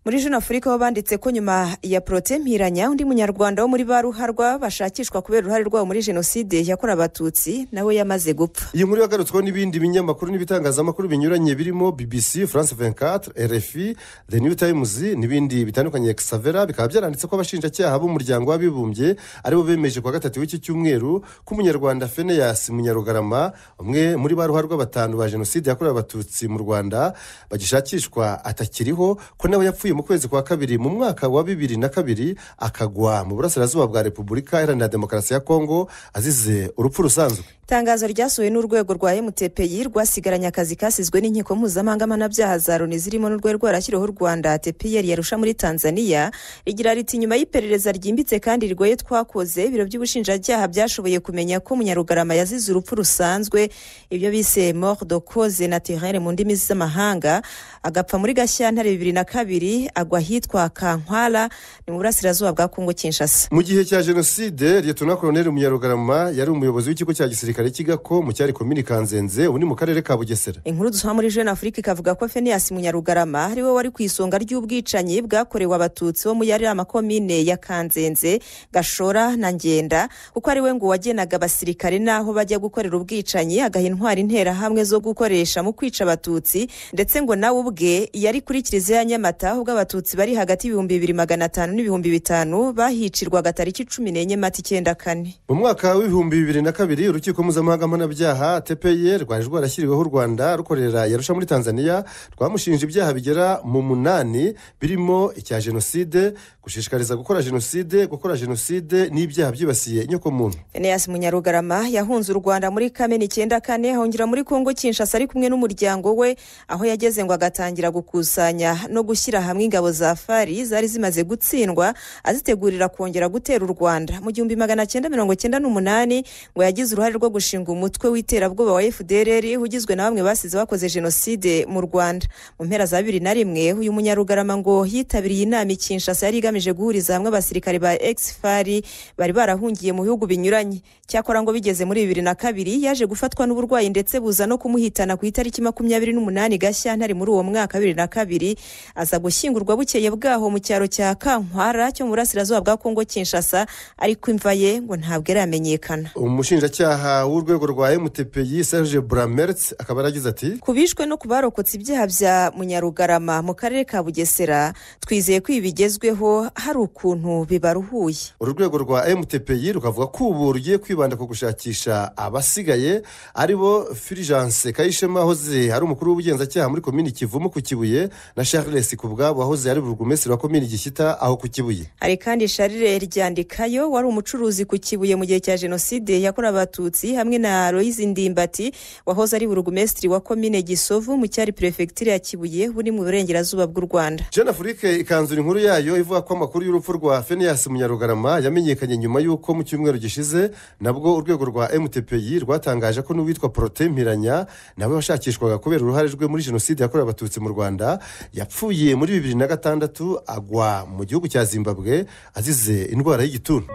muri Jeune Afrique ho banditse ko nyuma ya Protais Mpiranya undi munyarwanda wo muri Baruharwa bashakishwa kubera uruhare rwabo muri jenoside yakorewe abatutsi nawe yamaze gupfa. Iyi nkuru yagarutsweho n'ibindi binyamakuru n'ibitangazamakuru binyuranye birimo BBC, France 24, RFI, The New Times n'ibindi bitandukanye. Xavera bikaba byaranditse ko abashinjacyaha b'umuryango w'abibumbye aribo bemeje kwa gatatu w'iki cyumweru ko umunyarwanda Phineas Munyarugarama umwe muri Baruharwa batanu ba jenoside yakorewe abatutsi mu Rwanda bagishakishwa atakiriho, ko nawe yapfuye mu kwezi kwa kabiri mu mwaka wa 2002 akagwa mu burasirazuba bwa Repubulika Iharanira Demokarasi ya Kongo azize urupfu rusanzwe. Itangazo ryasohowe n'urwego rwa MTPI rwasigaranye akazi kasizwe n'inkiko mpuzamahanga mpanabyaha za Loni zirimo n'urwego rwashyiriweho u Rwanda TPR yarusha muri Tanzania rigira riti nyuma y'iperereza ryimbitse kandi rigoye twakoze ibiro by'ubushinjacyaha byashoboye kumenya ko Munyarugarama yazize urupfu rusanzwe, ibyo bise mort de cause naturelle mu ndimi z'amahanga, agapfa muri Gashyantare 2002 agwa hitwa Kankwala ni mu burasirazuba bwa Kongo Kinshasa. Mu gihe cya jenoside Lieutenant Colonel Munyarugarama yari umuyobozi w'ikigo cya gisirikare kigako mu cyari komini Kanzenze uri mu karere ka Bugesera. Inkuru dusoma muri Jeune Afrique ikavuga ko Phineas Munyarugarama ari we wari ku isonga ry'ubwicanyi bwakorewe abatutsi bo mu yari amakomine ya Kanzenze, Gashora na Ngenda, kuko ari we ngo wagenaga abasirikare naho bajya gukorera ubwicanyi agaha intwari intera hamwe zo gukoresha mu kwica abatutsi, ndetse ngo nawe ubwe yari kuri Kiliziya ya Nyamata ubwo abatutsi bari hagati y'2500 n'5000 bahicirwaga tariki 14 Mata 94. Mu mwaka wa 2002 urukiko mpuzamahanga mpanabyaha TPR rwaje rwarashyiriweho u Rwanda rukorera yarusha muri Tanzania rwamushinja ibyaha bigera mu 8 birimo icya jenoside, gushishikariza gukora jenoside n'ibyaha byibasiye inyoko muntu. Phineas Munyarugarama yahunze u Rwanda muri Kamena 94 ahungira muri Kongo Kinshasa ari kumwe n'umuryango we, aho yageze ngo agatangira gukusanya no gushyira hamwe ingabo za FARI zari zimaze gutsindwa azitegurira kongera gutera u Rwanda. Mu 1998 ngo yagize uruhare rwo gushinga umutwe w'iterabwoba wa FDLR ugizwe na bamwe basize bakoze jenoside mu Rwanda. Mu mpera za 2001 uyu Munyarugarama ngo yitabiriye inama i Kinshasa yari igamije guhuriza hamwe abasirikare ba ex-FARI bari barahungiye mu bihugu binyuranye. Cyakora ngo bigeze muri 2002 yaje gufatwa n'uburwayi ndetse buza no kumuhitana ku itariki 28 Gashyantare muri uwo mwaka 2002, aza gushyingurwa bukeye bwaho mu cyaro cya Kankwara cyo mu burasirazuba bwa Kongo Kinshasa, ariko imva ye ngo ntabwo iramenyekana. Umushinjacyaha w'urwego rwa MTPI Serge Bramertz akaba yaragize ati kubishwe no kubarokotse ibyaha bya Munyarugarama mu karere ka Bugesera twizeye ko ibigezweho hari ukuntu bibaruhuye. Urwego rwa MTPI rukavuga ko ubu rugiye kwibanda ku gushakisha abasigaye aribo Fulgence Kayishema hoze ari umukuru w'ubugenzacyaha muri komini Kivumu ku Kibuye na Charles Kubwabo hoze ari burugumestre wa komini Gishyita aho ku Kibuye. Hari kandi Charles Ryandikayo wari umucuruzi ku Kibuye mu gihe cya jenoside yakorewe abatutsi, hamwe na Loise Ndimbati wahoze ari burugumestre wa komine Gisovu mu cyari prefecture ya Kibuye buri mu burengerazuba bw'u Rwanda. Jeune Afrique ikanzura inkuru yayo ivuga ko amakuru y'urupfu rwa Phineas Munyarugarama yamenyekanye nyuma y'uko mu cyumweru gishize nabwo urwego rwa MTPI rwatangaje ko n'uwitwa Protais Mpiranya nawe washakishwaga kubera uruhare rwe muri jenoside yakorewe abatutsi mu Rwanda yapfuye muri 2006 agwa mu gihugu cya Zimbabwe azize indwara y'igituntu.